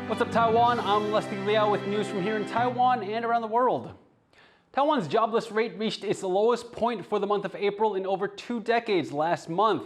What's up, Taiwan? I'm Liao with news from here in Taiwan and around the world. Taiwan's jobless rate reached its lowest point for the month of April in over 2 decades last month.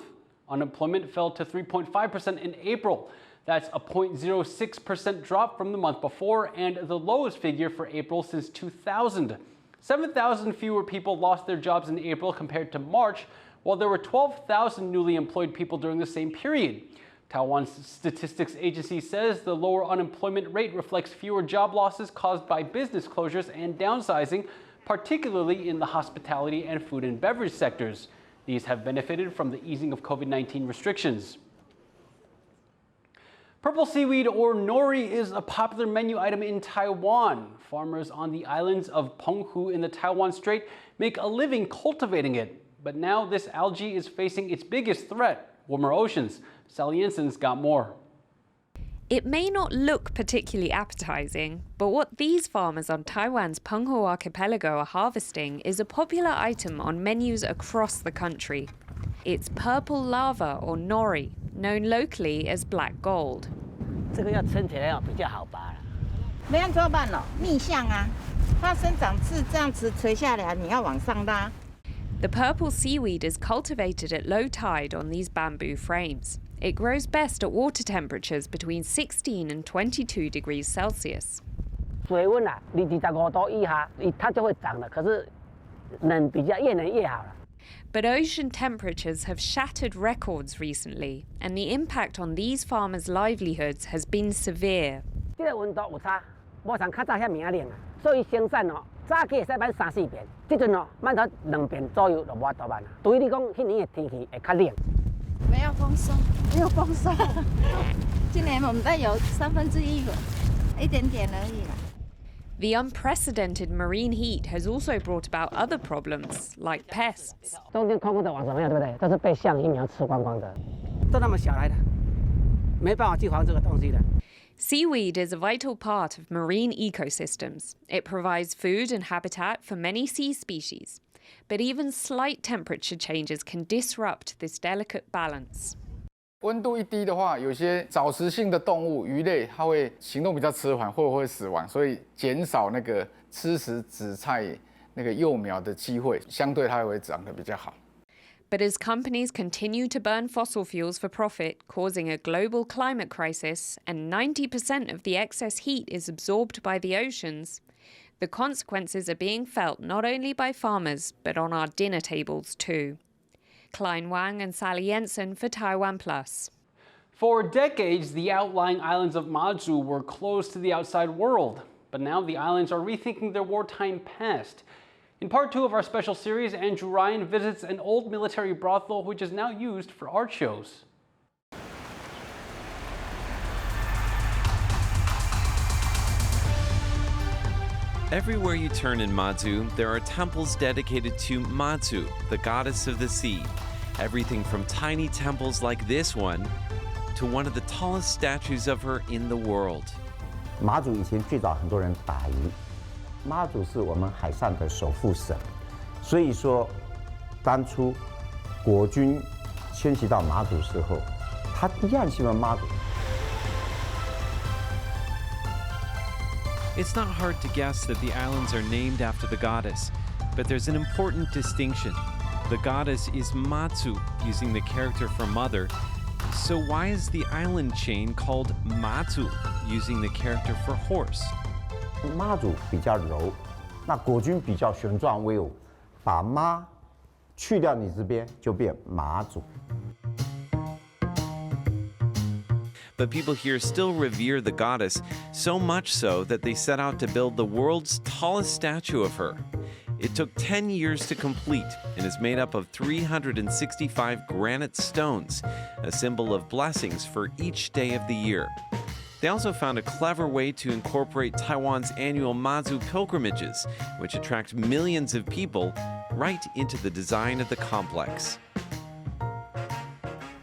Unemployment fell to 3.5% in April. That's a 0.06% drop from the month before and the lowest figure for April since 2000. 7,000 fewer people lost their jobs in April compared to March, while there were 12,000 newly employed people during the same period. Taiwan's statistics agency says the lower unemployment rate reflects fewer job losses caused by business closures and downsizing, particularly in the hospitality and food and beverage sectors. These have benefited from the easing of COVID-19 restrictions. Purple seaweed, or Nori, is a popular menu item in Taiwan. Farmers on the islands of Penghu in the Taiwan Strait make a living cultivating it. But now this algae is facing its biggest threat: warmer oceans. Sally Jensen's got more. It may not look particularly appetizing, but what these farmers on Taiwan's Penghu archipelago are harvesting is a popular item on menus across the country. It's purple lava, or Nori, known locally as black gold. 这个要撑起来比较好拔了。那样怎么办呢？逆向啊，它生长是这样子垂下来，你要往上拉。 The purple seaweed is cultivated at low tide on these bamboo frames. It grows best at water temperatures between 16 and 22 degrees Celsius. 水温啊，25度以下，它就会长了。可是冷越冷越好了。 But ocean temperatures have shattered records recently, and the impact on these farmers' livelihoods has been severe. 这个温度有差，无像较早遐明冷啊，所以生产早起会使挽3、4遍，这阵挽到2遍左右就无多挽啦。对于你讲，迄年的天气会较冷。没有丰收，没有丰收。今年我们大概有1/3了，一点点而已啦。 The unprecedented marine heat has also brought about other problems, like pests. 冬天空空的网什么样，对不对？都是被象、疫苗吃光光的，都那么小来的，没办法去防这个东西的。 Seaweed is a vital part of marine ecosystems. It provides food and habitat for many sea species. But even slight temperature changes can disrupt this delicate balance. 温度一低的话，有些早食性的动物、鱼类，它会行动比较迟缓，或者会死亡，所以减少那个吃食紫菜那个幼苗的机会，相对它会长得比较好。 But as companies continue to burn fossil fuels for profit, causing a global climate crisis, and 90% of the excess heat is absorbed by the oceans, the consequences are being felt not only by farmers, but on our dinner tables too. Klein Wang and Sally Jensen for TaiwanPlus. For decades, the outlying islands of Matsu were closed to the outside world. But now the islands are rethinking their wartime past. In part 2 of our special series, Andrew Ryan visits an old military brothel which is now used for art shows. Everywhere you turn in Matsu, there are temples dedicated to Matsu, the goddess of the sea. Everything from tiny temples like this one to one of the tallest statues of her in the world. 马祖以前最早很多人打鱼，马祖是我们海上的守护神，所以说当初国军迁徙到马祖时候，他一样喜欢马祖。 It's not hard to guess that the islands are named after the goddess, but there's an important distinction. The goddess is Matsu, using the character for mother. So why is the island chain called Matsu, using the character for horse? 马祖比较柔，那国军比较雄壮威武，把妈去掉你这边就变马祖。 But people here still revere the goddess, so much so that they set out to build the world's tallest statue of her. It took 10 years to complete and is made up of 365 granite stones, a symbol of blessings for each day of the year. They also found a clever way to incorporate Taiwan's annual Matsu pilgrimages, which attract millions of people, right into the design of the complex.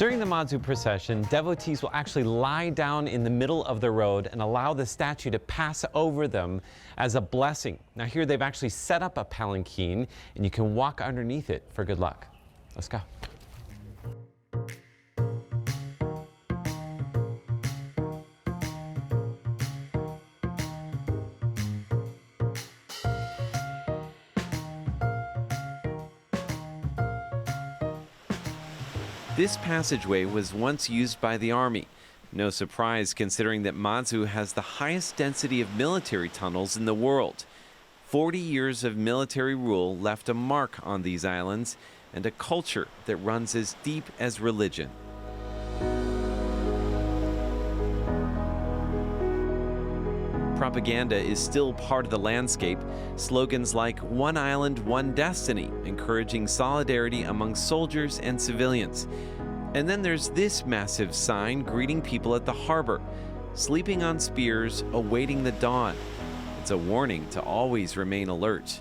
During the Matsu procession, devotees will actually lie down in the middle of the road and allow the statue to pass over them as a blessing. Now here they've actually set up a palanquin and you can walk underneath it for good luck. Let's go. This passageway was once used by the army. No surprise considering that Matsu has the highest density of military tunnels in the world. 40 years of military rule left a mark on these islands and a culture that runs as deep as religion. Propaganda is still part of the landscape. Slogans like "One Island, One Destiny," encouraging solidarity among soldiers and civilians. And then there's this massive sign greeting people at the harbor, sleeping on spears, awaiting the dawn. It's a warning to always remain alert.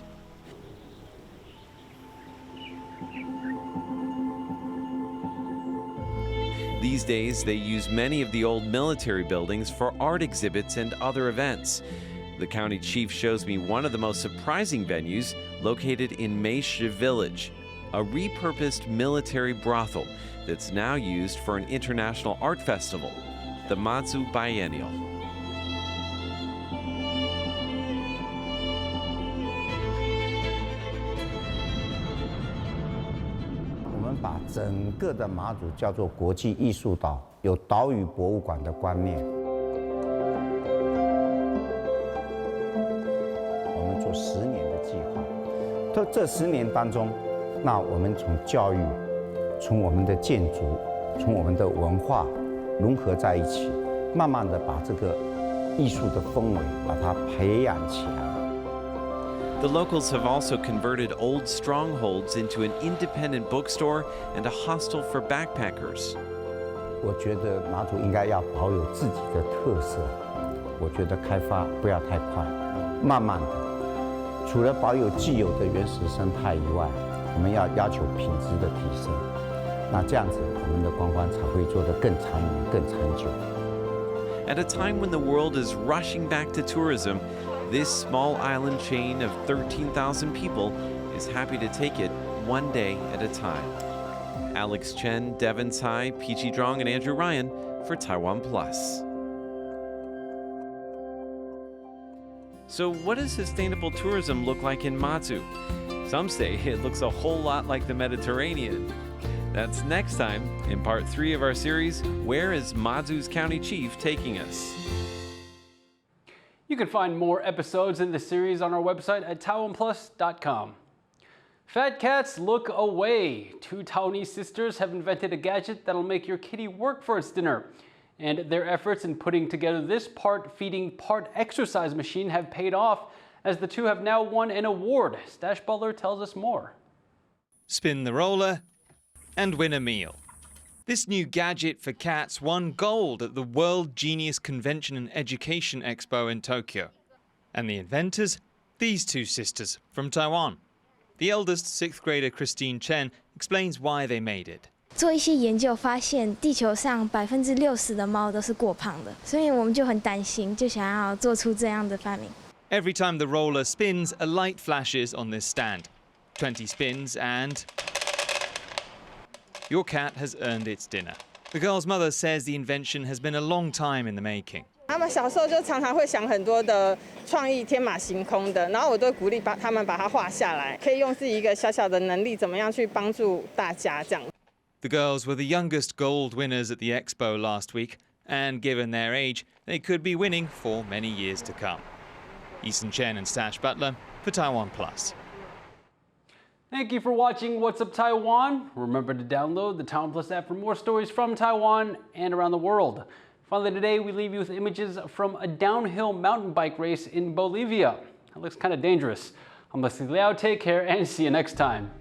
These days, they use many of the old military buildings for art exhibits and other events. The county chief shows me one of the most surprising venues located in Meishi Village, a repurposed military brothel that's now used for an international art festival, the Matsu Biennial. 把整个的马祖叫做国际艺术岛，有岛屿博物馆的观念。我们做10年的计划，这10年当中，那我们从教育、从我们的建筑、从我们的文化融合在一起，慢慢的把这个艺术的氛围把它培养起来。 The locals have also converted old strongholds into an independent bookstore and a hostel for backpackers. 我觉得马祖应该要保有自己的特色。我觉得开发不要太快，慢慢的。除了保有既有的原始生态以外，我们要要求品质的提升。那这样子，我们的观光才会做得更长远、更长久。 At a time when the world is rushing back to tourism, this small island chain of 13,000 people is happy to take it one day at a time. Alex Chen, Devin Tsai, Peachy Drong, and Andrew Ryan for TaiwanPlus. So what does sustainable tourism look like in Matsu? Some say it looks a whole lot like the Mediterranean. That's next time in part 3 of our series, Where is Matsu's County Chief Taking Us? You can find more episodes in the series on our website at TaiwanPlus.com. Fat cats look away. 2 Taiwanese sisters have invented a gadget that'll make your kitty work for its dinner. And their efforts in putting together this part feeding, part exercise machine have paid off, as the 2 have now won an award. Stash Butler tells us more. Spin the roller and win a meal. This new gadget for cats won gold at the World Genius Convention and Education Expo in Tokyo. And the inventors? These 2 sisters from Taiwan. The eldest, 6th grader Christine Chen, explains why they made it. 做一些研究发现，地球上60%的猫都是过胖的，所以我们就很担心，就想要做出这样的发明。 Every time the roller spins, a light flashes on this stand. 20 spins and your cat has earned its dinner. The girl's mother says the invention has been a long time in the making. 他们小时候就常常会想很多的创意，天马行空的，然后我都鼓励他们把它画下来，可以用自己一个小小的能力，怎么样去帮助大家这样。 The girls were the youngest gold winners at the expo last week, and given their age, they could be winning for many years to come. Eason Chen and Stash Butler for TaiwanPlus. Thank you for watching What's Up Taiwan. Remember to download the TaiwanPlus app for more stories from Taiwan and around the world. Finally today, we leave you with images from a downhill mountain bike race in Bolivia. It looks kind of dangerous. I'm Liao. Take care and see you next time.